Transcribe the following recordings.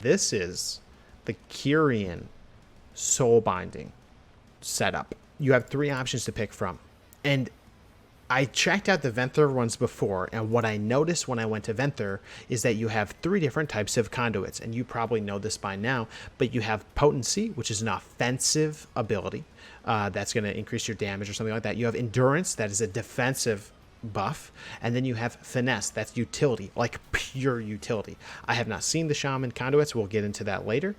this is the Kyrian Soulbinding setup. You have 3 options to pick from. And I checked out the Venthyr ones before, and what I noticed when I went to Venthyr is that you have 3 different types of conduits, and you probably know this by now, but you have Potency, which is an offensive ability. That's going to increase your damage or something like that. You have Endurance, that is a defensive buff, and then you have Finesse, that's utility, like pure utility. I have not seen the Shaman conduits, we'll get into that later,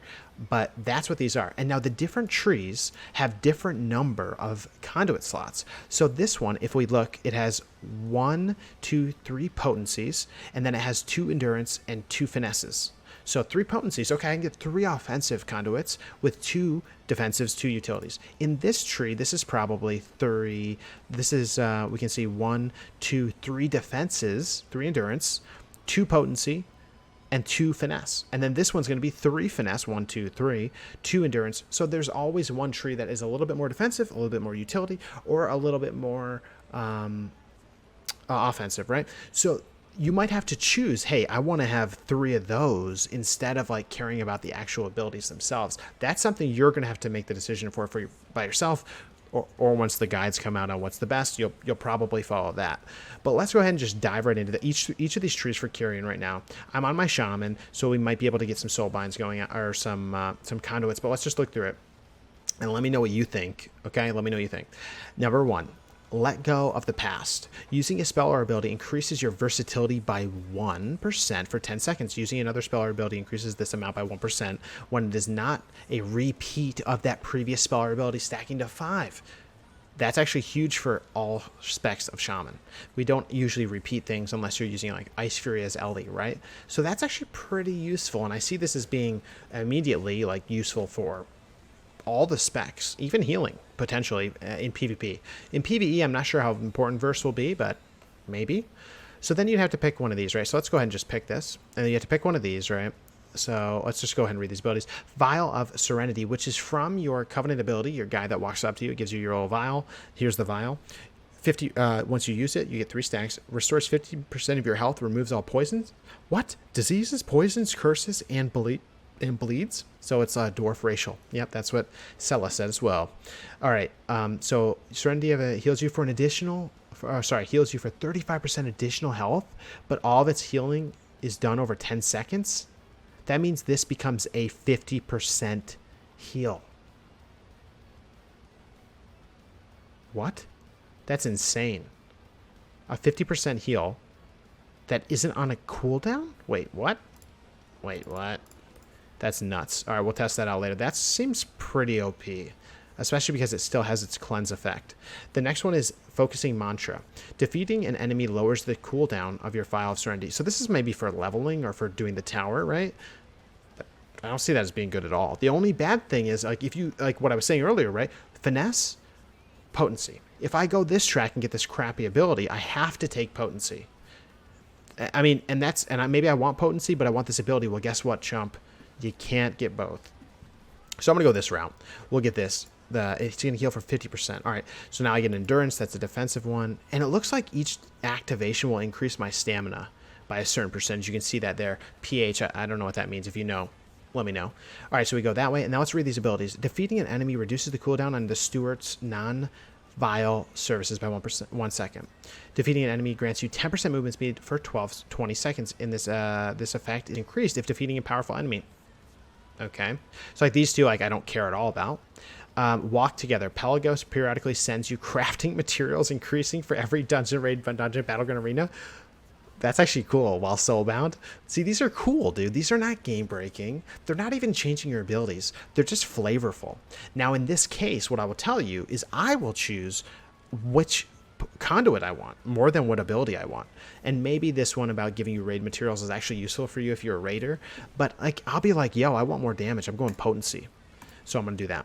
but that's what these are. And now the different trees have different number of conduit slots. So this one, if we look, it has 1, 2, 3 potencies, and then it has 2 endurance and 2 finesses. So 3 potencies. Okay, I can get 3 offensive conduits with 2 defensives, 2 utilities. In this tree, this is probably 3. This is, we can see 1, 2, 3 defenses, 3 endurance, 2 potency, and 2 finesse. And then this one's going to be 3 finesse, 1, 2, 3, 2 endurance. So there's always one tree that is a little bit more defensive, a little bit more utility, or a little bit more offensive, right? So you might have to choose, hey, I want to have 3 of those instead of like caring about the actual abilities themselves. That's something you're going to have to make the decision for by yourself, or once the guides come out on what's the best, you'll probably follow that. But let's go ahead and just dive right into each of these trees for Kyrian right now. I'm on my Shaman, so we might be able to get some Soulbinds going, or some conduits, but let's just look through it. And let me know what you think, okay? Let me know what you think. Number 1. Let go of the past. Using a spell or ability increases your versatility by 1% for 10 seconds. Using another spell or ability increases this amount by 1% when it is not a repeat of that previous spell or ability, stacking to 5. That's actually huge for all specs of Shaman. We don't usually repeat things unless you're using like Ice Fury as Ellie, right? So that's actually pretty useful, and I see this as being immediately like useful for all the specs, even healing, potentially, in PvP. In PvE, I'm not sure how important Verse will be, but maybe. So then you'd have to pick one of these, right? So let's go ahead and just pick this. And then you have to pick one of these, right? So let's just go ahead and read these abilities. Vial of Serenity, which is from your Covenant ability, your guy that walks up to you. It gives you your old vial. Here's the vial. 50. Once you use it, you get 3 stacks. Restores 50% of your health, removes all poisons. What? Diseases, poisons, curses, and bleeds. So it's dwarf racial. Yep, that's what Sella said as well. All right. So Serenity heals you for an additional. Heals you for 35% additional health, but all of its healing is done over 10 seconds. That means this becomes a 50% heal. What? That's insane. A 50% heal that isn't on a cooldown? Wait, what? Wait, what? That's nuts. All right, we'll test that out later. That seems pretty OP, especially because it still has its cleanse effect. The next one is Focusing Mantra. Defeating an enemy lowers the cooldown of your Vial of Serenity. So this is maybe for leveling or for doing the tower, right? I don't see that as being good at all. The only bad thing is, like, if you, like what I was saying earlier, right? Finesse, potency. If I go this track and get this crappy ability, I have to take potency. I mean, maybe I want potency, but I want this ability. Well, guess what, chump? You can't get both. So I'm going to go this route. We'll get this. It's going to heal for 50%. All right. So now I get endurance. That's a defensive one. And it looks like each activation will increase my stamina by a certain percentage. You can see that there. pH, I don't know what that means. If you know, let me know. All right. So we go that way. And now let's read these abilities. Defeating an enemy reduces the cooldown on the steward's non-Vial services by 1 second. Defeating an enemy grants you 10% movement speed for 20 seconds. In this effect is increased if defeating a powerful enemy. Okay, so like these two, like I don't care at all about. Walk Together. Pelagos periodically sends you crafting materials, increasing for every dungeon raid, dungeon battleground arena. That's actually cool. While soulbound, see, these are cool, dude. These are not game breaking. They're not even changing your abilities. They're just flavorful. Now, in this case, what I will tell you is I will choose which conduit I want more than what ability I want. And maybe this one about giving you raid materials is actually useful for you if you're a raider, but like I'll be like, yo, I want more damage. I'm going potency. So I'm going to do that.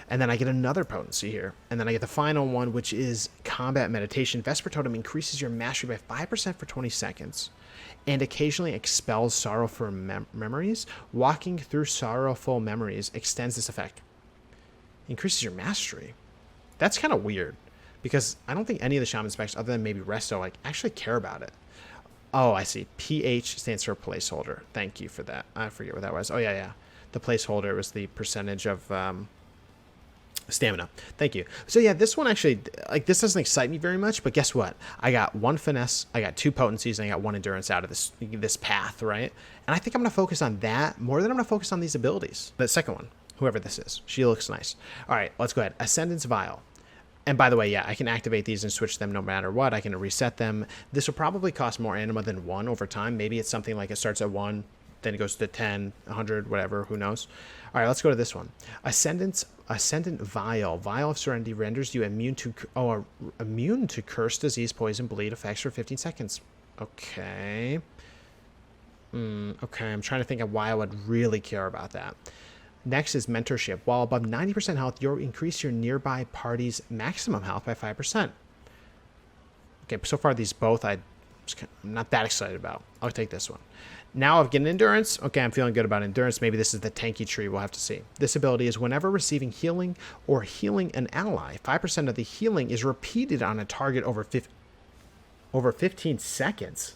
And then I get another potency here. And then I get the final one, which is Combat Meditation. Vesper Totem increases your mastery by 5% for 20 seconds and occasionally expels sorrowful memories. Walking through sorrowful memories extends this effect. Increases your mastery. That's kind of weird, because I don't think any of the Shaman specs, other than maybe Resto, like actually care about it. Oh, I see. PH stands for placeholder. Thank you for that. I forget what that was. Oh, yeah, yeah. The placeholder was the percentage of stamina. Thank you. So, yeah, this one actually, like, this doesn't excite me very much, but guess what? I got 1 finesse, I got 2 potencies, and I got 1 endurance out of this path, right? And I think I'm going to focus on that more than I'm going to focus on these abilities. The second one, whoever this is, she looks nice. All right, let's go ahead. Ascendance Vile. And by the way, yeah, I can activate these and switch them no matter what. I can reset them. This will probably cost more anima than 1 over time. Maybe it's something like it starts at 1, then it goes to 10, 100, whatever, who knows. All right, let's go to this one. Ascendant Vile. Vial of Serenity renders you immune to curse, disease, poison, bleed effects for 15 seconds. Okay. Okay, I'm trying to think of why I would really care about that. Next is Mentorship. While above 90% health, you'll increase your nearby party's maximum health by 5%. Okay, so far these both I'm not that excited about. I'll take this one. Now I've getting endurance. Okay, I'm feeling good about endurance. Maybe this is the tanky tree. We'll have to see. This ability is whenever receiving healing or healing an ally, 5% of the healing is repeated on a target over 15 seconds.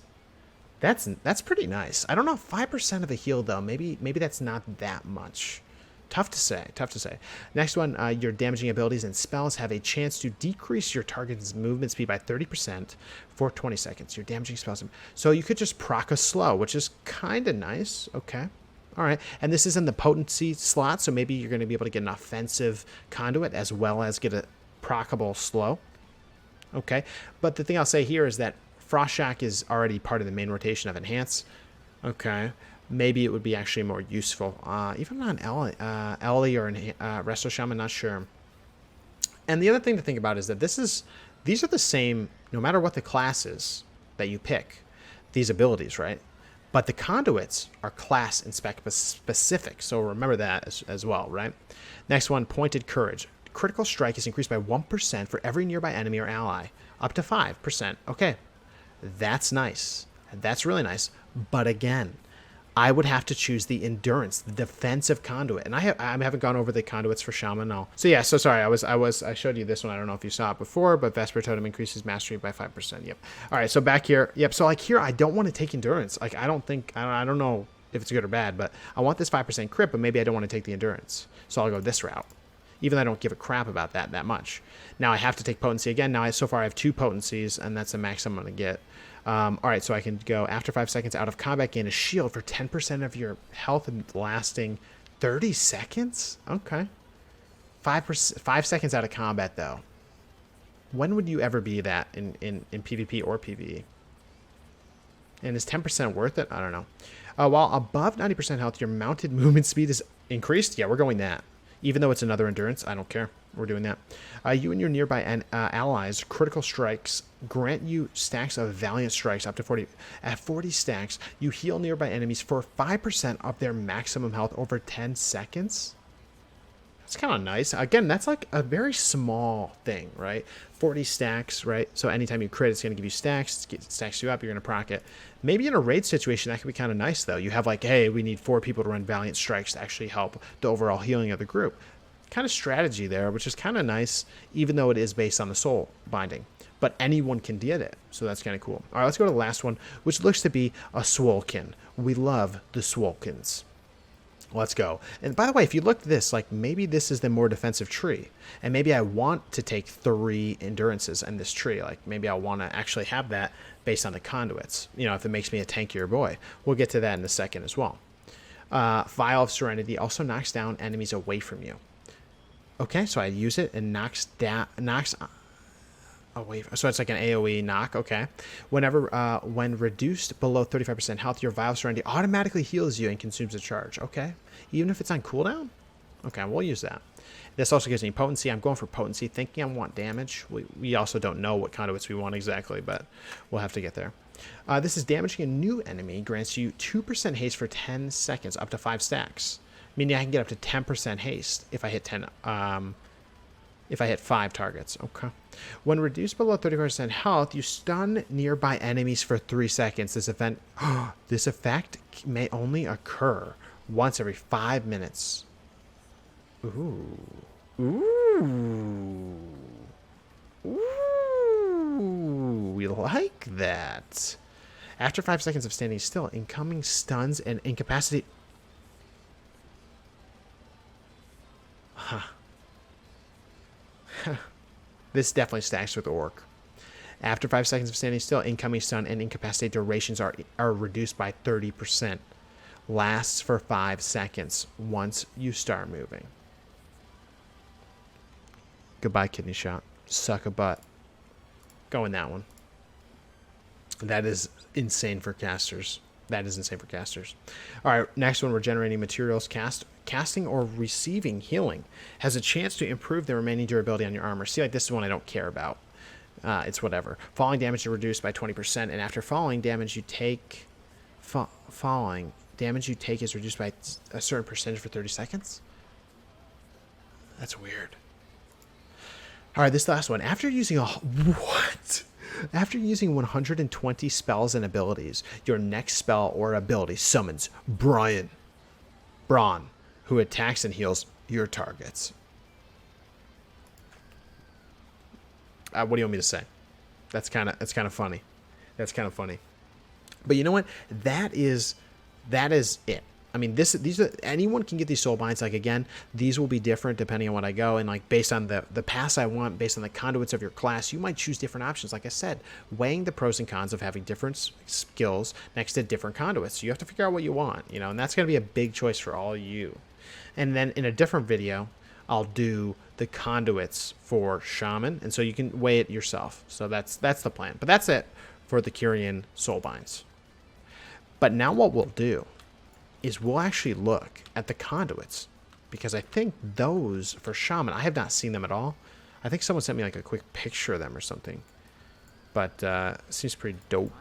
That's pretty nice. I don't know, 5% of the heal though. Maybe that's not that much. Tough to say. Next one, your damaging abilities and spells have a chance to decrease your target's movement speed by 30% for 20 seconds. Your damaging spells. So you could just proc a slow, which is kind of nice. Okay. All right. And this is in the potency slot, so maybe you're going to be able to get an offensive conduit as well as get a procable slow. Okay. But the thing I'll say here is that Frost Shack is already part of the main rotation of Enhance. Okay. Maybe it would be actually more useful. Even on Ellie or Resto Shaman, not sure. And the other thing to think about is that these are the same, no matter what the class is that you pick, these abilities, right? But the conduits are class and spec specific. So remember that as well, right? Next one, Pointed Courage. Critical strike is increased by 1% for every nearby enemy or ally, up to 5%. Okay, that's nice. That's really nice. But again, I would have to choose the endurance, the defensive conduit, and I haven't gone over the conduits for Shaman. No. So yeah. So sorry. I showed you this one. I don't know if you saw it before, but Vesper Totem increases mastery by 5%. Yep. All right. So back here. Yep. So like here, I don't want to take endurance. Like I don't know if it's good or bad, but I want this 5% crit, but maybe I don't want to take the endurance. So I'll go this route, even though I don't give a crap about that much. Now I have to take potency again. Now so far I have 2 potencies, and that's the max I'm going to get. All right, so I can go after 5 seconds out of combat, gain a shield for 10% of your health and lasting 30 seconds? Okay. 5 seconds out of combat, though. When would you ever be that in PvP or PvE? And is 10% worth it? I don't know. While above 90% health, your mounted movement speed is increased. Yeah, we're going that. Even though it's another endurance, I don't care. We're doing that. You and your nearby allies, critical strikes grant you stacks of valiant strikes up to 40. At 40 stacks, you heal nearby enemies for 5% of their maximum health over 10 seconds. That's kind of nice. Again, that's like a very small thing, right? 40 stacks, right? So anytime you crit, it's going to give you stacks. It stacks you up. You're going to proc it. Maybe in a raid situation, that could be kind of nice, though. You have like, hey, we need 4 people to run valiant strikes to actually help the overall healing of the group. Kind of strategy there, which is kind of nice, even though it is based on the soul binding. But anyone can get it, so that's kind of cool. All right, let's go to the last one, which looks to be a Swolkin. We love the Swolkins. Let's go. And by the way, if you look at this, like maybe this is the more defensive tree, and maybe I want to take 3 endurances in this tree. Like maybe I want to actually have that based on the conduits. You know, if it makes me a tankier boy. We'll get to that in a second as well. Vial of Serenity also knocks down enemies away from you. Okay, so I use it and knocks away. So it's like an AoE knock. Okay. When reduced below 35% health, your Vial of Serenity automatically heals you and consumes a charge. Okay. Even if it's on cooldown? Okay, we'll use that. This also gives me potency. I'm going for potency, thinking I want damage. We also don't know what conduits we want exactly, but we'll have to get there. This is damaging a new enemy. Grants you 2% haste for 10 seconds, up to 5 stacks. Meaning I can get up to 10% haste if I hit 10. If I hit 5 targets. Okay. When reduced below 30% health, you stun nearby enemies for 3 seconds. This effect may only occur once every 5 minutes. Ooh. Ooh. Ooh. We like that. After 5 seconds of standing still, incoming stuns and incapacitate... Huh. This definitely stacks with Orc. After 5 seconds of standing still, incoming stun and incapacitate durations are reduced by 30%. Lasts for 5 seconds once you start moving. Goodbye, kidney shot. Suck a butt. Go in that one. That is insane for casters. That is insane for casters. All right, next one, regenerating materials. Casting or receiving healing has a chance to improve the remaining durability on your armor. See, like, this is one I don't care about. It's whatever. Falling damage is reduced by 20%, and after falling, damage you take... falling damage you take is reduced by a certain percentage for 30 seconds? That's weird. All right, this last one. After using What? After using 120 spells and abilities, your next spell or ability summons Braun, who attacks and heals your targets. What do you want me to say? That's kind of funny. That's kind of funny. But you know what? That is it. I mean, these are, anyone can get these Soulbinds. Like, again, these will be different depending on what I go, and like based on the pass I want, based on the conduits of your class, you might choose different options. Like I said, weighing the pros and cons of having different skills next to different conduits. So you have to figure out what you want, you know, and that's going to be a big choice for all you. And then in a different video, I'll do the conduits for Shaman, and so you can weigh it yourself. So that's the plan. But that's it for the Kyrian Soulbinds. But now what we'll do is we'll actually look at the conduits, because I think those for Shaman, I have not seen them at all. I think someone sent me like a quick picture of them or something, but seems pretty dope.